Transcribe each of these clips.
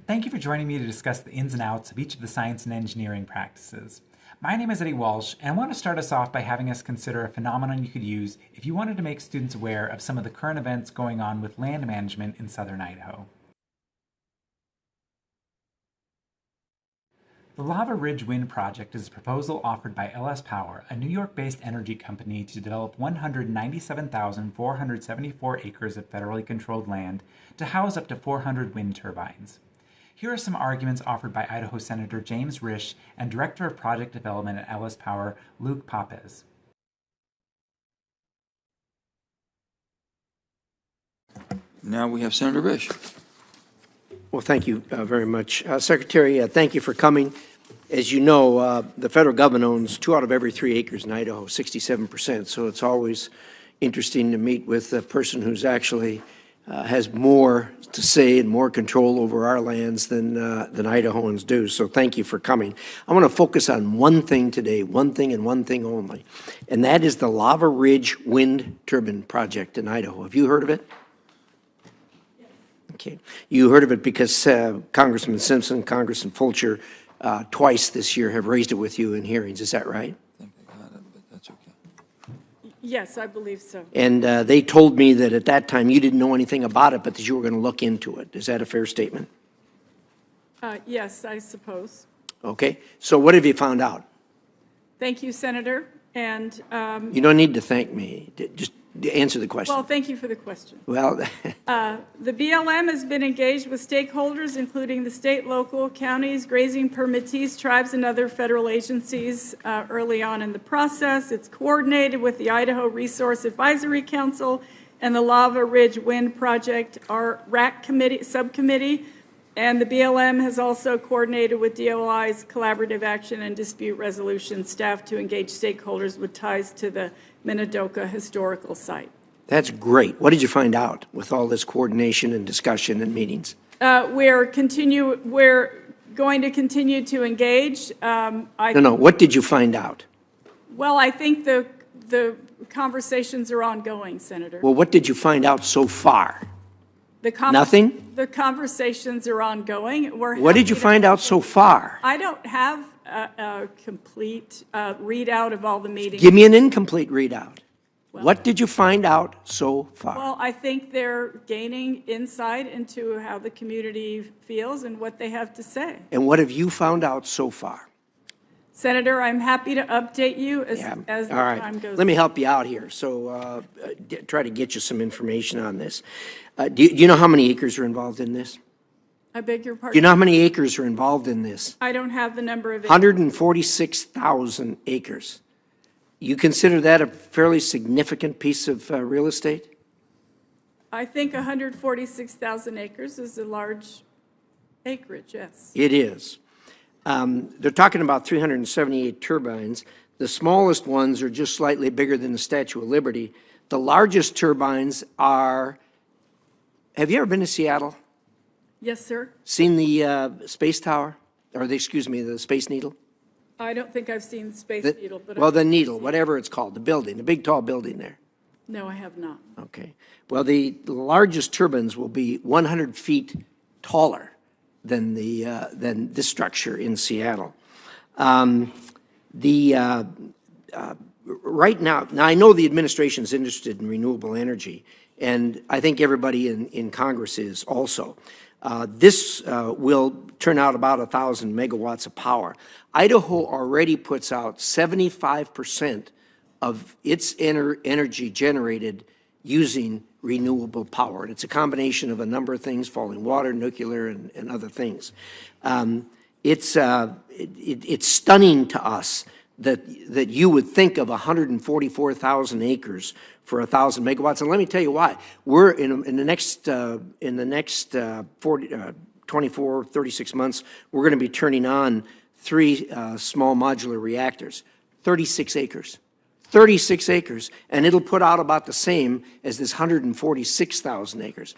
Thank you for joining me to discuss the ins and outs of each of the science and engineering practices. My name is Eddie Walsh, and I want to start us off by having us consider a phenomenon you could use if you wanted to make students aware of some of the current events going on with land management in southern Idaho. The Lava Ridge Wind Project is a proposal offered by LS Power, a New York-based energy company, to develop 197,474 acres of federally controlled land to house up to 400 wind turbines. Here are some arguments offered by Idaho Senator James Risch and Director of Project Development at LS Power, Luke Papez. Now we have Senator Risch. Well, thank you very much. Secretary, thank you for coming. As you know, the federal government owns 2 out of every 3 acres in Idaho, 67%. So it's always interesting to meet with a person who's actually has more to say and more control over our lands than Idahoans do. So thank you for coming. I want to focus on one thing today, one thing and one thing only, and that is the Lava Ridge Wind Turbine Project in Idaho. Have you heard of it? Okay. You heard of it because Congressman Simpson, Congressman Fulcher, twice this year have raised it with you in hearings. Is that right? I think I got it, but that's okay. Yes, I believe so. And they told me that at that time you didn't know anything about it, but that you were going to look into it. Is that a fair statement? Yes, I suppose. Okay. So what have you found out? Thank you, Senator. And You don't need to thank me. Just answer the question. well, thank you for the question. Well, The BLM has been engaged with stakeholders, including the state, local, counties, grazing permittees, tribes, and other federal agencies early on in the process. It's coordinated with the Idaho Resource Advisory Council and the Lava Ridge Wind Project, our RAC committee, subcommittee, and the BLM has also coordinated with DOI's Collaborative Action and Dispute Resolution staff to engage stakeholders with ties to the Minidoka Historical Site. that's great. What did you find out with all this coordination and discussion and meetings? We're going to continue to engage. No. What did you find out? Well, I think the conversations are ongoing, Senator. Well, what did you find out so far? Nothing? The conversations are ongoing. What did you find out so far? I don't have a complete readout of all the meetings. Give me an incomplete readout. What did you find out so far? Well, I think they're gaining insight into how the community feels and what they have to say. And what have you found out so far? Senator, I'm happy to update you as the All right. time goes. Let me help you out here. So try to get you some information on this. Do you know how many acres are involved in this? I beg your Do you pardon? know how many acres are involved in this? I don't have the number of. 146,000 acres. You consider that a fairly significant piece of real estate? I think 146,000 acres is a large acreage, yes. It is. They're talking about 378 turbines. The smallest ones are just slightly bigger than the Statue of Liberty. The largest turbines are, have you ever been to Seattle? Yes, sir. Seen the space tower? Or the Space Needle? I don't think I've seen Space The- Needle, but. Well, the Needle, whatever it's called, the building, the big tall building there. No, I have not. Okay. Well, the largest turbines will be 100 feet taller than this structure in Seattle. Right now, I know the administration is interested in renewable energy, and I think everybody in Congress is also. This will turn out about 1,000 megawatts of power. Idaho already puts out 75% of its energy generated using renewable power. And it's a combination of a number of things, falling water, nuclear, and other things. It's stunning to us that you would think of 144,000 acres for 1,000 megawatts. And let me tell you why. We're in the next 24, 36 months, we're going to be turning on 3 small modular reactors, 36 acres. 36 acres, and it'll put out about the same as this 146,000 acres.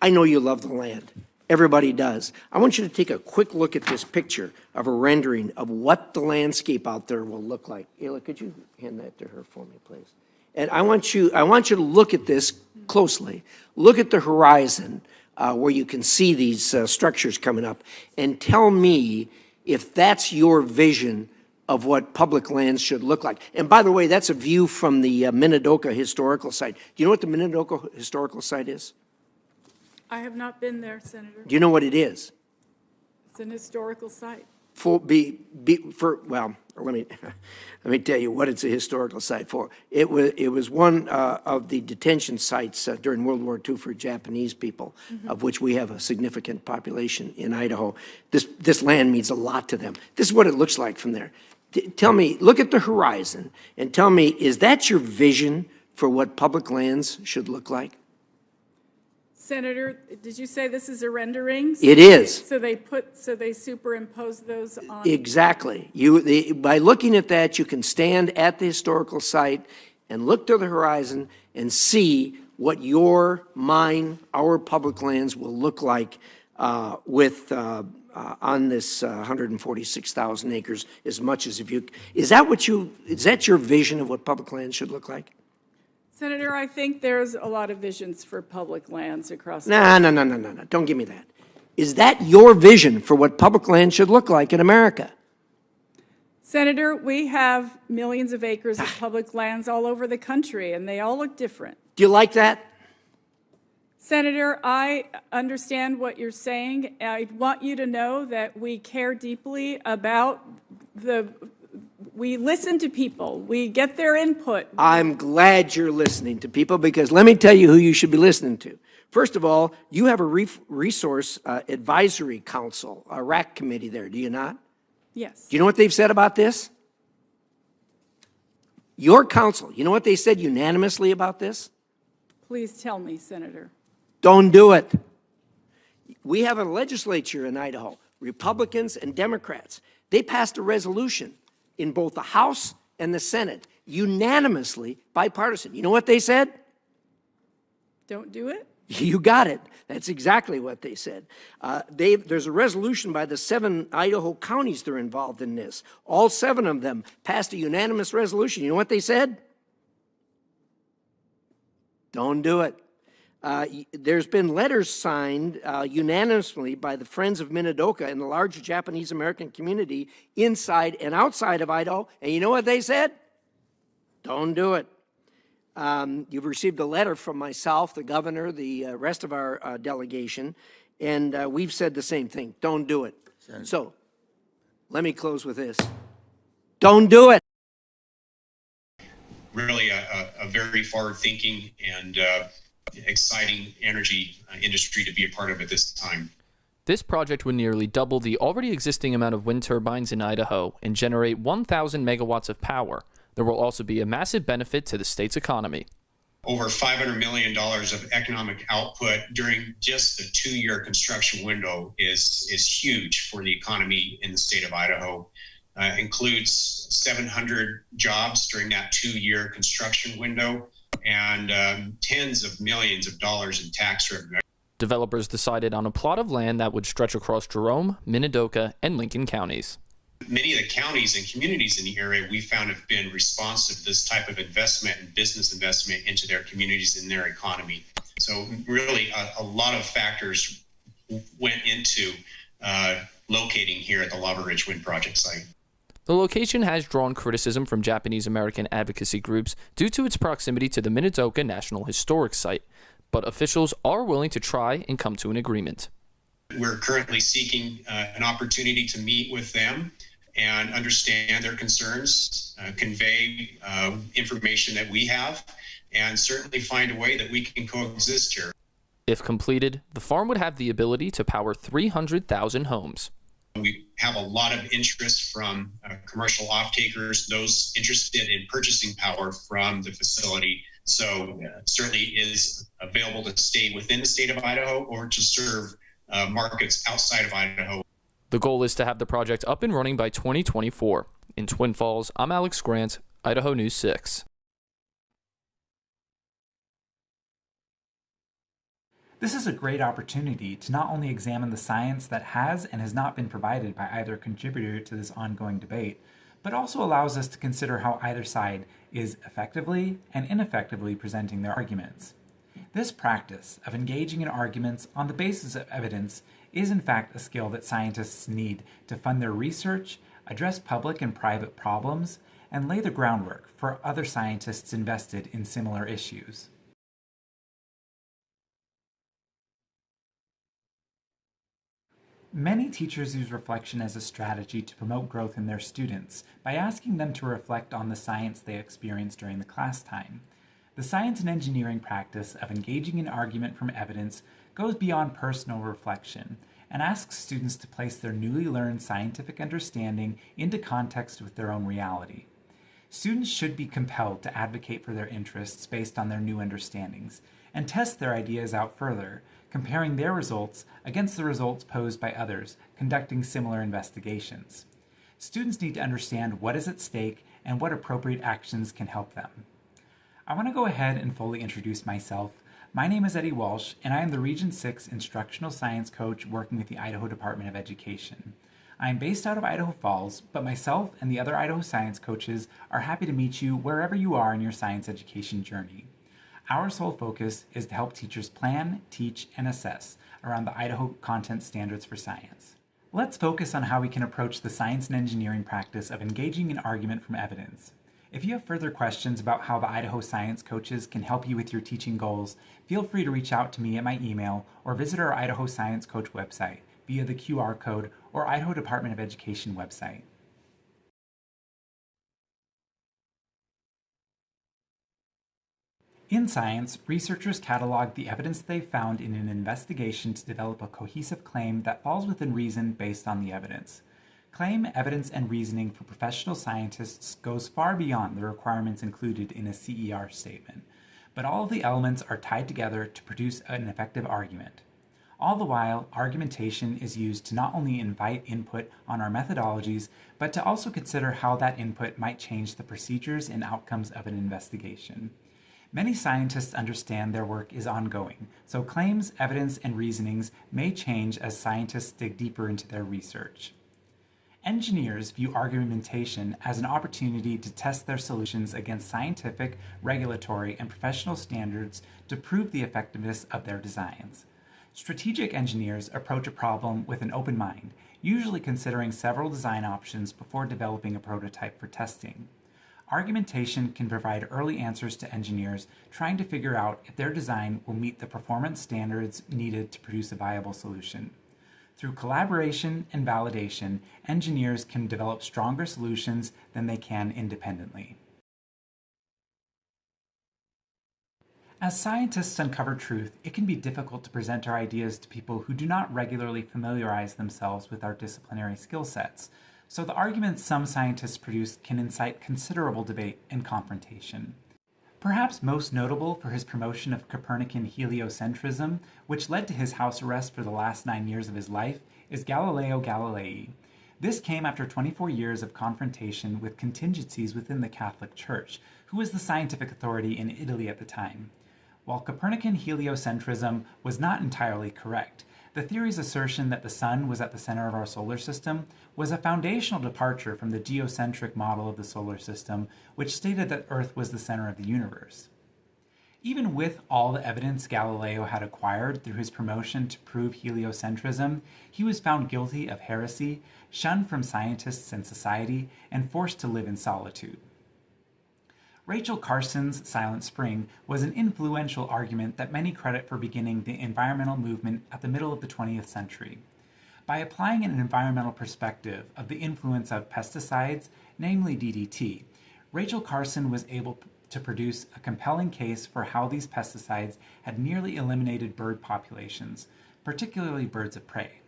I know you love the land. Everybody does. I want you to take a quick look at this picture of a rendering of what the landscape out there will look like. Ayla, could you hand that to her for me, please? And I want you to look at this closely. Look at the horizon. where you can see these structures coming up, and tell me if that's your vision of what public lands should look like. And by the way, that's a view from the Minidoka Historical Site. Do you know what the Minidoka Historical Site is? I have not been there, Senator. Do you know what it is? It's an historical site. Well, let me tell you what it's a historical site for. It was one of the detention sites during World War II for Japanese people, of which we have a significant population in Idaho. This land means a lot to them. This is what it looks like from there. Tell me, look at the horizon and tell me, is that your vision for what public lands should look like? Senator, did you say this is a rendering? It is. So they superimpose those on? Exactly. By looking at that, you can stand at the historical site and look to the horizon and see what our public lands will look like on this 146,000 acres, as much as is that your vision of what public lands should look like? Senator, I think there's a lot of visions for public lands across. No. Don't give me that. Is that your vision for what public land should look like in America? Senator, we have millions of acres of public lands all over the country, and they all look different. Do you like that? Senator, I understand what you're saying. I want you to know that we care deeply about we listen to people. We get their input. I'm glad you're listening to people, because let me tell you who you should be listening to. First of all, you have a Resource Advisory Council, a RAC committee there, do you not? Yes. Do you know what they've said about this? Your council, you know what they said unanimously about this? Please tell me, Senator. Don't do it. We have a legislature in Idaho, Republicans and Democrats. They passed a resolution in both the House and the Senate, unanimously bipartisan. You know what they said? Don't do it? You got it. That's exactly what they said. There's a resolution by the 7 Idaho counties that are involved in this. All 7 of them passed a unanimous resolution. You know what they said? Don't do it. There's been letters signed unanimously by the Friends of Minidoka and the larger Japanese American community inside and outside of Idaho. And you know what they said? Don't do it. You've received a letter from myself, the governor, the rest of our delegation, and we've said the same thing. Don't do it. So let me close with this. Don't do it. Really a very forward-thinking and exciting energy industry to be a part of at this time. This project would nearly double the already existing amount of wind turbines in Idaho and generate 1,000 megawatts of power. There will also be a massive benefit to the state's economy. Over $500 million of economic output during just the 2-year construction window is huge for the economy in the state of Idaho. Includes 700 jobs during that 2-year construction window and tens of millions of dollars in tax revenue. Developers decided on a plot of land that would stretch across Jerome, Minidoka, and Lincoln counties. Many of the counties and communities in the area we found have been responsive to this type of investment and business investment into their communities and their economy. So really a lot of factors went into locating here at the Lava Ridge Wind Project site. The location has drawn criticism from Japanese American advocacy groups due to its proximity to the Minidoka National Historic Site, but officials are willing to try and come to an agreement. We're currently seeking an opportunity to meet with them and understand their concerns, convey information that we have, and certainly find a way that we can coexist here. If completed, the farm would have the ability to power 300,000 homes. We have a lot of interest from commercial off-takers, those interested in purchasing power from the facility. So certainly is available to stay within the state of Idaho or to serve markets outside of Idaho. The goal is to have the project up and running by 2024. In Twin Falls, I'm Alex Grant, Idaho News 6. This is a great opportunity to not only examine the science that has and has not been provided by either contributor to this ongoing debate, but also allows us to consider how either side is effectively and ineffectively presenting their arguments. This practice of engaging in arguments on the basis of evidence is in fact a skill that scientists need to fund their research, address public and private problems, and lay the groundwork for other scientists invested in similar issues. Many teachers use reflection as a strategy to promote growth in their students by asking them to reflect on the science they experienced during the class time. The science and engineering practice of engaging in argument from evidence goes beyond personal reflection and asks students to place their newly learned scientific understanding into context with their own reality. Students should be compelled to advocate for their interests based on their new understandings and test their ideas out further, comparing their results against the results posed by others conducting similar investigations. Students need to understand what is at stake and what appropriate actions can help them. I want to go ahead and fully introduce myself. My name is Eddie Walsh, and I am the Region 6 Instructional Science Coach working with the Idaho Department of Education. I am based out of Idaho Falls, but myself and the other Idaho Science Coaches are happy to meet you wherever you are in your science education journey. Our sole focus is to help teachers plan, teach, and assess around the Idaho Content Standards for Science. Let's focus on how we can approach the science and engineering practice of engaging in argument from evidence. If you have further questions about how the Idaho Science Coaches can help you with your teaching goals, feel free to reach out to me at my email or visit our Idaho Science Coach website via the QR code or Idaho Department of Education website. In science, researchers catalog the evidence they found in an investigation to develop a cohesive claim that falls within reason based on the evidence. Claim, evidence, and reasoning for professional scientists goes far beyond the requirements included in a CER statement, but all of the elements are tied together to produce an effective argument. All the while, argumentation is used to not only invite input on our methodologies, but to also consider how that input might change the procedures and outcomes of an investigation. Many scientists understand their work is ongoing, so claims, evidence, and reasonings may change as scientists dig deeper into their research. Engineers view argumentation as an opportunity to test their solutions against scientific, regulatory, and professional standards to prove the effectiveness of their designs. Strategic engineers approach a problem with an open mind, usually considering several design options before developing a prototype for testing. Argumentation can provide early answers to engineers trying to figure out if their design will meet the performance standards needed to produce a viable solution. Through collaboration and validation, engineers can develop stronger solutions than they can independently. As scientists uncover truth, it can be difficult to present our ideas to people who do not regularly familiarize themselves with our disciplinary skill sets, so the arguments some scientists produce can incite considerable debate and confrontation. Perhaps most notable for his promotion of Copernican heliocentrism, which led to his house arrest for the last 9 years of his life, is Galileo Galilei. This came after 24 years of confrontation with contingencies within the Catholic Church, who was the scientific authority in Italy at the time. While Copernican heliocentrism was not entirely correct, the theory's assertion that the sun was at the center of our solar system was a foundational departure from the geocentric model of the solar system, which stated that Earth was the center of the universe. Even with all the evidence Galileo had acquired through his promotion to prove heliocentrism, he was found guilty of heresy, shunned from scientists and society, and forced to live in solitude. Rachel Carson's Silent Spring was an influential argument that many credit for beginning the environmental movement at the middle of the 20th century. By applying an environmental perspective of the influence of pesticides, namely DDT, Rachel Carson was able to produce a compelling case for how these pesticides had nearly eliminated bird populations, particularly birds of prey.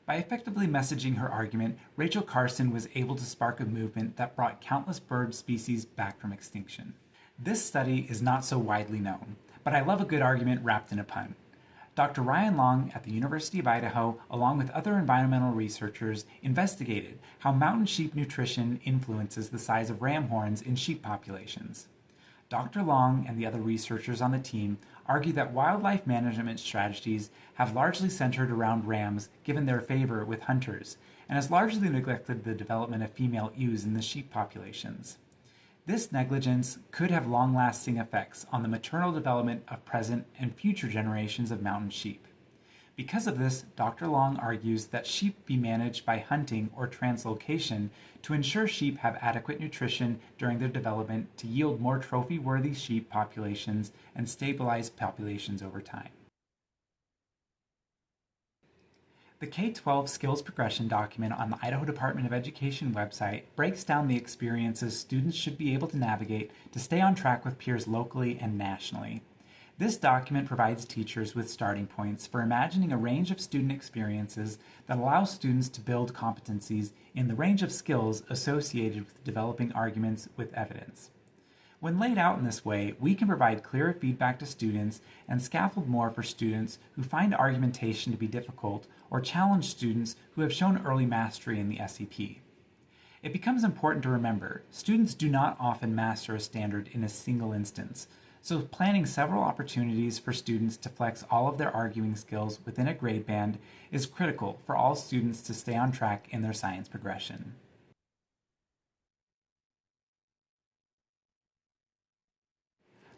By effectively messaging her argument, Rachel Carson was able to spark a movement that brought countless bird species back from extinction. This study is not so widely known, but I love a good argument wrapped in a pun. Dr. Ryan Long at the University of Idaho, along with other environmental researchers, investigated how mountain sheep nutrition influences the size of ram horns in sheep populations. Dr. Long and the other researchers on the team argue that wildlife management strategies have largely centered around rams given their favor with hunters, and has largely neglected the development of female ewes in the sheep populations. This negligence could have long-lasting effects on the maternal development of present and future generations of mountain sheep. Because of this, Dr. Long argues that sheep be managed by hunting or translocation to ensure sheep have adequate nutrition during their development to yield more trophy-worthy sheep populations and stabilize populations over time. The K-12 Skills Progression document on the Idaho Department of Education website breaks down the experiences students should be able to navigate to stay on track with peers locally and nationally. This document provides teachers with starting points for imagining a range of student experiences that allow students to build competencies in the range of skills associated with developing arguments with evidence. When laid out in this way, we can provide clearer feedback to students and scaffold more for students who find argumentation to be difficult or challenge students who have shown early mastery in the SEP. It becomes important to remember, students do not often master a standard in a single instance, so planning several opportunities for students to flex all of their arguing skills within a grade band is critical for all students to stay on track in their science progression.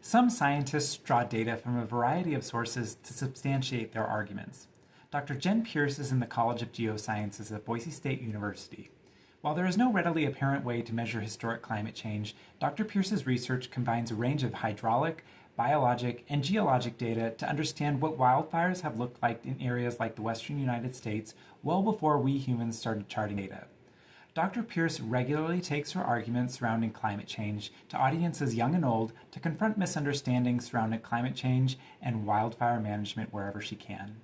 Some scientists draw data from a variety of sources to substantiate their arguments. Dr. Jen Pierce is in the College of Geosciences at Boise State University. While there is no readily apparent way to measure historic climate change, Dr. Pierce's research combines a range of hydraulic, biologic, and geologic data to understand what wildfires have looked like in areas like the western United States well before we humans started charting data. Dr. Pierce regularly takes her arguments surrounding climate change to audiences young and old to confront misunderstandings surrounding climate change and wildfire management wherever she can.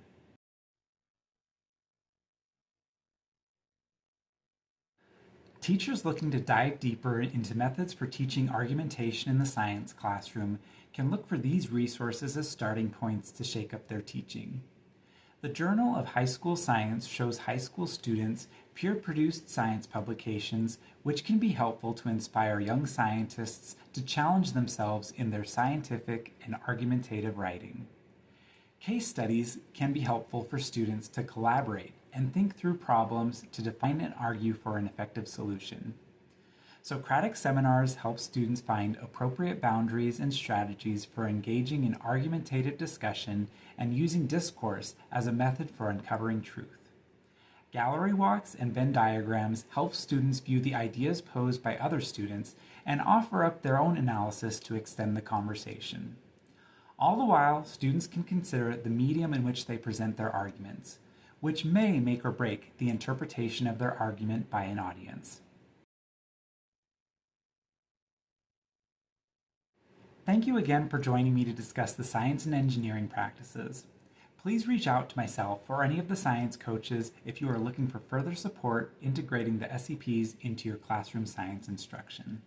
Teachers looking to dive deeper into methods for teaching argumentation in the science classroom can look for these resources as starting points to shake up their teaching. The Journal of High School Science shows high school students peer-produced science publications which can be helpful to inspire young scientists to challenge themselves in their scientific and argumentative writing. Case studies can be helpful for students to collaborate and think through problems to define and argue for an effective solution. Socratic seminars help students find appropriate boundaries and strategies for engaging in argumentative discussion and using discourse as a method for uncovering truth. Gallery walks and Venn diagrams help students view the ideas posed by other students and offer up their own analysis to extend the conversation. All the while, students can consider the medium in which they present their arguments, which may make or break the interpretation of their argument by an audience. Thank you again for joining me to discuss the science and engineering practices. Please reach out to myself or any of the science coaches if you are looking for further support integrating the SEPs into your classroom science instruction.